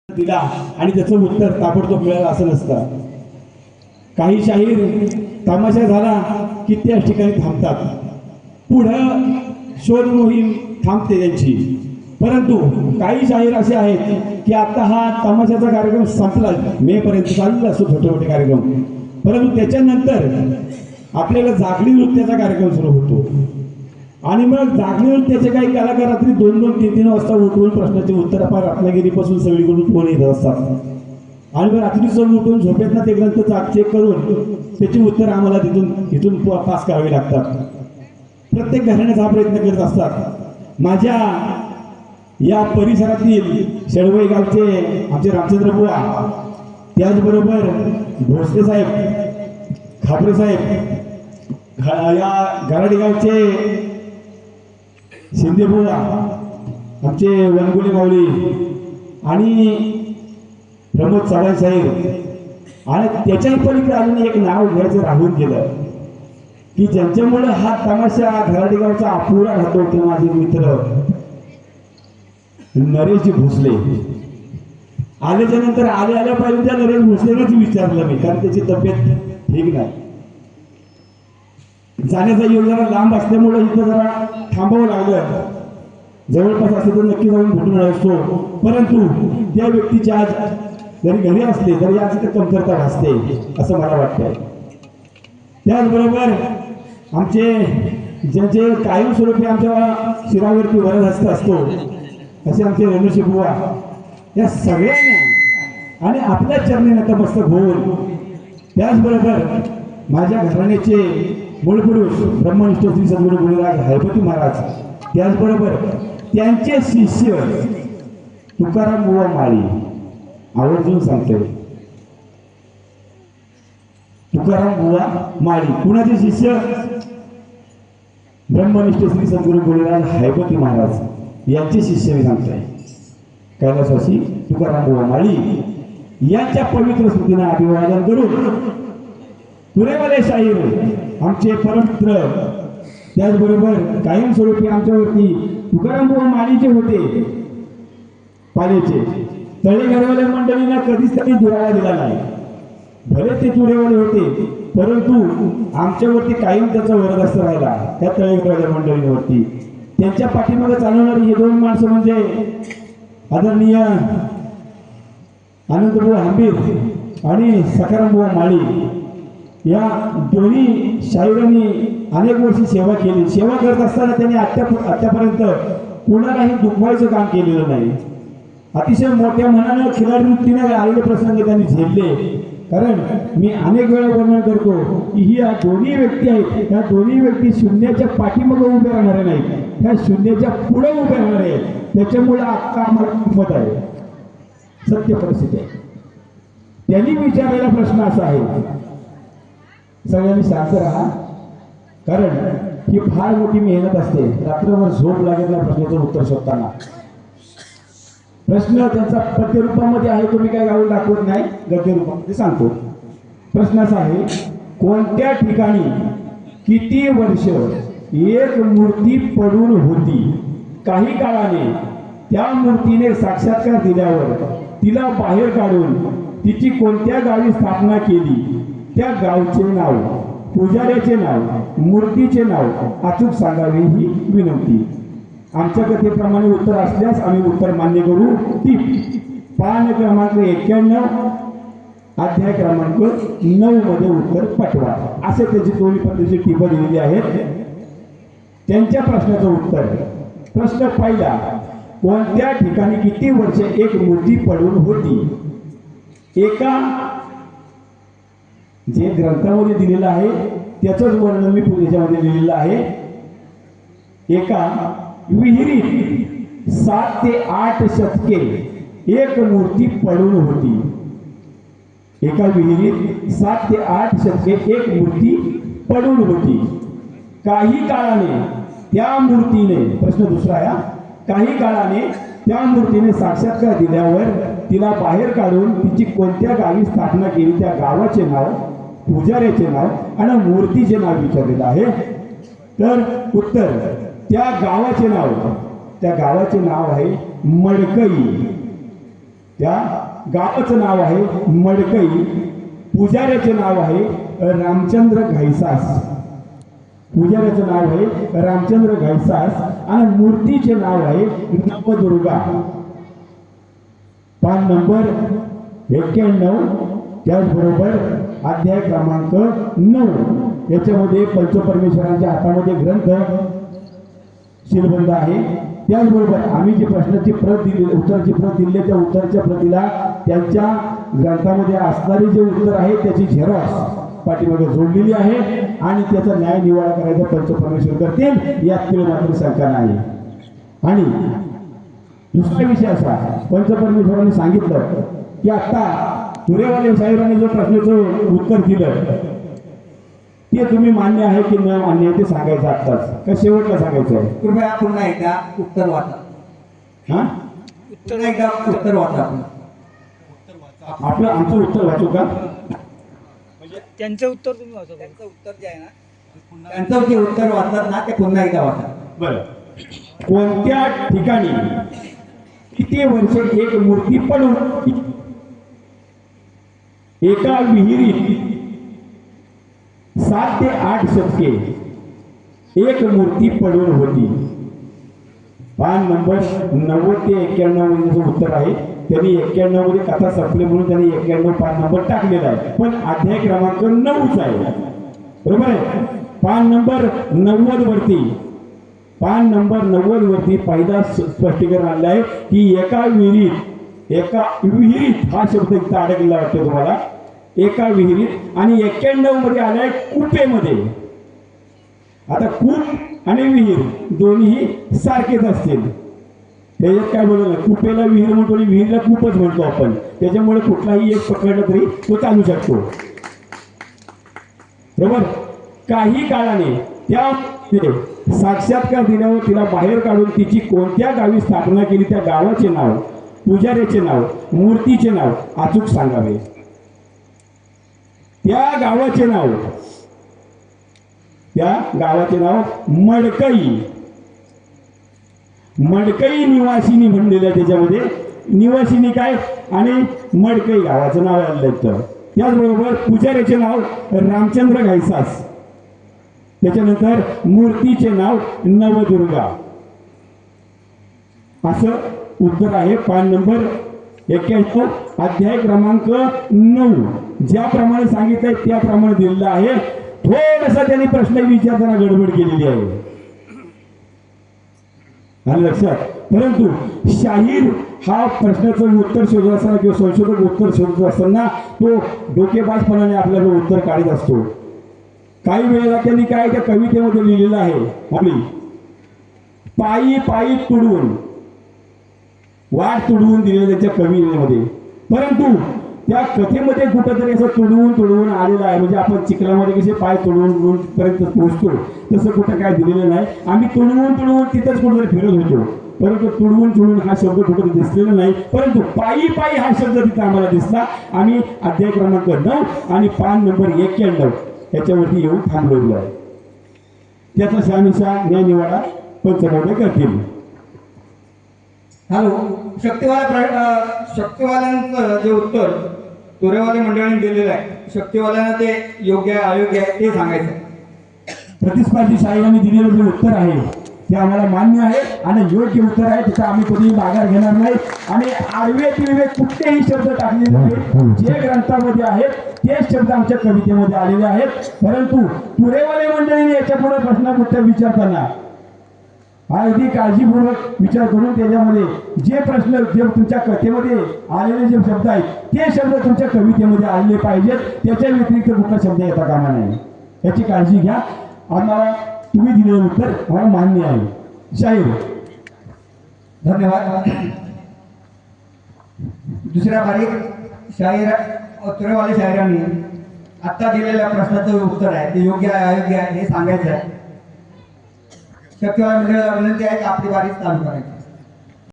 दिला आणि त्याचं उत्तर ताबडतोब मिळालं असं नसतं. काही शाहीर तमाशा झाला की त्याच ठिकाणी थांबतात, पुढं शोध मोहीम थांबते त्यांची. परंतु काही शाहीर असे आहेत की आता हा तमाशाचा कार्यक्रम संपला, मे पर्यंत चाललेला असतो छोटे मोठे कार्यक्रम, परंतु त्याच्यानंतर आपल्याला जागडी नृत्याचा कार्यक्रम सुरू होतो. आणि मग जागडी नृत्याचे काही कलाकार रात्री 2-2, 3-3 वाजता उठून प्रश्नाचे उत्तर आपण रत्नागिरीपासून सगळीकडून फोन येत असतात. आणि मग रात्री सगळं उठून झोपेतना ते ग्रंथ चेक करून त्याची उत्तर आम्हाला इथून पास करावी लागतात. प्रत्येक घराण्याचा हा प्रयत्न करत असतात. माझ्या या परिसरातील शेळवई गावचे आमचे रामचंद्र बुवा, त्याचबरोबर भोसले साहेब, खापरे साहेब, या गराडी गावचे शिंदे बुवा, आमचे वनगुले माऊली आणि प्रमोद चव्हाण साहेब, आणि त्याच्याही पलीकडे अजून एक नाव घ्यायचं राहून गेलं की ज्यांच्यामुळे हा तमाशा घराडी गावचा अपुरा राहतो, ते माझे मित्र नरेशजी भोसले. आल्याच्या नंतर आल्या पाहिजे त्या नरेश भोसलेलाच विचारलं मी, कारण त्याची तब्येत ठीक नाही. जाण्याचा योग जरा लांब असल्यामुळे इथं जरा थांबावं लागलं. जवळपास असं तर नक्की जाऊन भेटून असतो, परंतु त्या व्यक्तीची आज जरी घरी असले तरी आज इथं कमतरता भासते असं मला वाटतंय. त्याचबरोबर आमचे ज्यांचे कायमस्वरूपी आमच्या शिरावरती वरद हस्त असतो असे आमचे रणुशी बुवा, या सगळ्यांना आणि आपल्या चरणी नतमस्तक होऊन, त्याचबरोबर माझ्या घराण्याचे मूळ पुरुष ब्रह्मनिष्ठ श्री सद्गुरू गुरुराज हरपती महाराज, त्याचबरोबर त्यांचे शिष्य तुकाराम बुवा माळी, आवर्जून सांगतोय तुकाराम बुवा माळी, कुणाचे शिष्य? ब्रह्मनिष्ठ श्री सद्गुरू गुरुराज हरपती महाराज यांचे शिष्य मी सांगतोय. कैलासवासी तुकाराम बुवा माळी यांच्या पवित्र स्मृतींना अभिवादन करून पुरेवाले शाहीर आमचे परममित्र, त्याचबरोबर कायमस्वरूपी आमच्यावरती तुकाराम बुवा माळी जे होते पालेचे, तळेघरवाल्या मंडळींना कधीच त्यांनी दुरावा दिला नाही. भले ते तुरेवाले होते, परंतु आमच्यावरती कायम त्याचा वरदहस्त राहिला त्या तळेघरवाल्या मंडळींवरती. त्यांच्या पाठीमागे चालवणारी हे दोन माणसं म्हणजे आदरणीय आनंदबुवा हंबीर आणि सखारामबुवा माळी. या दोन्ही शाहिरांनी अनेक वर्षी सेवा केली. सेवा करत असताना त्यांनी आत्तापर्यंत कोणालाही दुखवायचं काम केलेलं नाही. अतिशय मोठ्या मनानं खिलाडी वृत्तीने आलेले प्रसंग त्यांनी झेलले. कारण मी अनेक वेळा वर्णन करतो की ही या दोन्ही व्यक्ती आहेत, ह्या दोन्ही व्यक्ती शून्याच्या पाठीमागे उभे राहणारे नाहीत, ह्या शून्याच्या पुढे उभे राहणारे आहेत. त्याच्यामुळे अख्खा आम्हाला किंमत आहे, सत्य परिस्थिती आहे. त्यांनी विचारलेला प्रश्न असा आहे, सगळ्यांनी शांत राहा, कारण ही फार मोठी मेहनत असते, रात्रभर झोप लागत नाही प्रश्नाचं उत्तर शोधताना. प्रश्न त्यांचा पद्य रूपामध्ये आहे, तुम्ही काय गाऊन दाखवत नाही, गद्य रूपामध्ये सांगतो. प्रश्न असा आहे, कोणत्या ठिकाणी किती वर्ष एक मूर्ती पडून होती? काही काळाने त्या मूर्तीने साक्षात्कार दिल्यावर तिला बाहेर काढून तिची कोणत्या गावी स्थापना केली? त्या गावचे नाव, पुजाऱ्याचे नाव, मूर्तीचे नाव अचूक सांगावे ही विनंती. आमच्या कथेप्रमाणे उत्तर असल्यास आम्ही उत्तर मान्य करू. टीप पान क्रमांक 91, अध्याय क्रमांक 9 मध्ये उत्तर पाठवा, असे त्याची दोन्ही पद्धतीची टीप दिलेली आहेत. त्यांच्या प्रश्नाचं उत्तर, प्रश्न पहिला, कोणत्या ठिकाणी किती वर्ष एक मूर्ती पडून होती? एका जे ग्रंथामध्ये दिलेलं आहे त्याचंच वर्णन मी याच्यामध्ये लिहिलेलं आहे. एका विहिरीत 7 ते 8 शतके एक मूर्ती पडून होती. एका विहिरीत 7 ते 8 शतके एक मूर्ती पडून होती. काही काळाने त्या मूर्तीने, प्रश्न दुसरा आहे, काही काळाने त्या मूर्तीने साक्षात्कार दिल्यावर तिला बाहेर काढून तिची कोणत्या गावी स्थापना केली? त्या गावाचे नाव, पुजाऱ्याचे नाव आणि मूर्तीचे नाव विचारलेलं आहे. तर उत्तर, त्या गावाचे नाव आहे मडकई. त्या गावाचं नाव आहे मडकई, पुजाऱ्याचे नाव आहे रामचंद्र घाईसास. पुजाऱ्याचं नाव आहे रामचंद्र घाईसास आणि मूर्तीचे नाव आहे नवदुर्गा. पान नंबर 91. त्याचबरोबर अध्याय क्रमांक 9 याच्यामध्ये पंचपरमेश्वरांच्या हातामध्ये ग्रंथ शिलबंद आहे. त्याचबरोबर आम्ही जे प्रश्नाची प्रत दिली, उत्तराची प्रत दिली, त्या उत्तराच्या प्रतीला त्यांच्या ग्रंथामध्ये असणारे जे उत्तर आहे त्याची झेरॉक्स पाठीमागे जोडलेली आहे आणि त्याचा न्याय निवाडा करायचा पंचपरमेश्वर करतील, यात किलो मात्र शंका नाही. आणि दुसरा विषय असा, पंचपरमेश्वरांनी सांगितलं की आता तुरेवाले साहेबांनी जो प्रश्नाचं उत्तर दिलं ते तुम्ही मान्य आहे की न मान्य आहे ते सांगायचं आत्ताच का शेवटला सांगायचं आहे? कृपया पुन्हा एकदा उत्तर वाचा. हा, पुन्हा एकदा उत्तर वाचा. आपलं आमचं उत्तर वाचू का? त्यांचं उत्तर तुम्ही वाचा. त्यांचं उत्तर जे आहे ना, त्यांचं जे उत्तर वाचतात ना ते पुन्हा एकदा वाचा. बरं. कोणत्या ठिकाणी किती वर्षे एक मूर्ती पडून एका विहिरीत 7 ते 8 शतके एक मूर्ती पडून होती? पान नंबर 90 ते 91 मध्ये उत्तर आहे. त्यांनी 91 मध्ये कथा संपली म्हणून त्यांनी 91 पान नंबर टाकलेला आहे, पण अध्याय क्रमांक 9च आहे. बरोबर आहे. पान नंबर 90 वरती, पान नंबर 90 वरती पहिला स्पष्टीकरण आलेलं आहे की एका विहिरीत हा शब्द इथं अडकलेला वाटतो तुम्हाला, एका विहिरीत. आणि 91 मध्ये आलाय कुपेमध्ये. आता कूप आणि विहीर दोन्ही सारखेच असतील, त्याच्यात काय बोललं, कुपेला विहीर म्हणतो आणि विहिरीला कूपच म्हणतो आपण, त्याच्यामुळे कुठलाही एक पकडला तरी तो चालू शकतो. बरोबर. काही काळाने त्या साक्षात्कार दिल्यावर तिला बाहेर काढून तिची कोणत्या गावी स्थापना केली, त्या गावाचे नाव, पुजाऱ्याचे नाव, मूर्तीचे नाव अचूक सांगावे. त्या गावाचे नाव मडकई. मडकई निवासिनी म्हणलेलं आहे त्याच्यामध्ये. निवासिनी काय आणि मडकई गावाचं नाव आलेलं आहे. त्याचबरोबर पुजाऱ्याचे नाव रामचंद्र घाईसास, त्याच्यानंतर मूर्तीचे नाव नवदुर्गा. असं उत्तर आहे. पान नंबर 91 अध्याय क्रमांक 9 ज्याप्रमाणे सांगितलंय त्याप्रमाणे दिलेलं आहे. थोडासा त्यांनी प्रश्न विचारताना गडबड केलेली आहे, आणि लक्षात. परंतु शाहीर हा प्रश्नाचं उत्तर शोधत असताना किंवा संशोधक उत्तर शोधत असताना तो डोकेबाजपणाने आपल्याला उत्तर काढत असतो. काही वेळेला त्यांनी काय त्या कवितेमध्ये लिहिलेलं आहे, आपली पायी पायी तुडवून, वाट तुडवून दिलेलं त्यांच्या कवितेमध्ये. परंतु त्या कथेमध्ये कुठंतरी असं तुडवून आलेलं आहे, म्हणजे आपण चिखलामध्ये कसे पाय तुडवून पर्यंत पोहोचतो तसं कुठं काय दिलेलं नाही. आम्ही तुडवून तिथंच कुठेतरी फिरत होतो, परंतु तुडवून हा शब्द कुठं दिसलेला नाही. परंतु पायी पायी हा शब्द तिथं आम्हाला दिसला. आम्ही अध्याय क्रमांक 9 आणि पान नंबर 91 याच्यावरती येऊन थांबलेलो आहे. त्याचा शहानिशा न्याय निवाडा पंचमोढे करतील. हॅलो, शक्तिवाल्यांचं जे उत्तर तुरेवाले मंडळींनी दिलेलं आहे, शक्तिवाल्यांना ते योग्य आहे अयोग्य आहे ते सांगायचं. प्रतिस्पर्धी शाहीरांनी दिलेलं जे उत्तर आहे ते आम्हाला मान्य आहे आणि योग्य उत्तर आहे, त्याचा आम्ही कधीही माघार घेणार नाही. आणि आडवे तिळवे कुठलेही शब्द टाकलेले नाही, जे ग्रंथामध्ये आहेत तेच शब्द आमच्या कवितेमध्ये आलेले आहेत. परंतु तुरेवाले मंडळीने याच्या पुढे प्रश्न उत्तर विचारताना अगदी काळजीपूर्वक विचार करून त्याच्यामध्ये जे प्रश्न जे तुमच्या कथेमध्ये आलेले जे शब्द आहेत ते शब्द तुमच्या कवितेमध्ये आलेले पाहिजेत, त्याच्या व्यतिरिक्त कुठला शब्द येता कामा नाही, याची काळजी घ्या. आम्हाला तुम्ही दिलेलं उत्तर आम्हाला मान्य आहे. शाहीर धन्यवाद. दुसऱ्या बारीक तुरेवाले शाहिरांनी आत्ता दिलेल्या प्रश्नाचं उत्तर आहे ते योग्य आहे अयोग्य आहे हे सांगायचं आहे. शक्यवान मंडळाला विनंती आहे की आपली बारीच चालू करायची.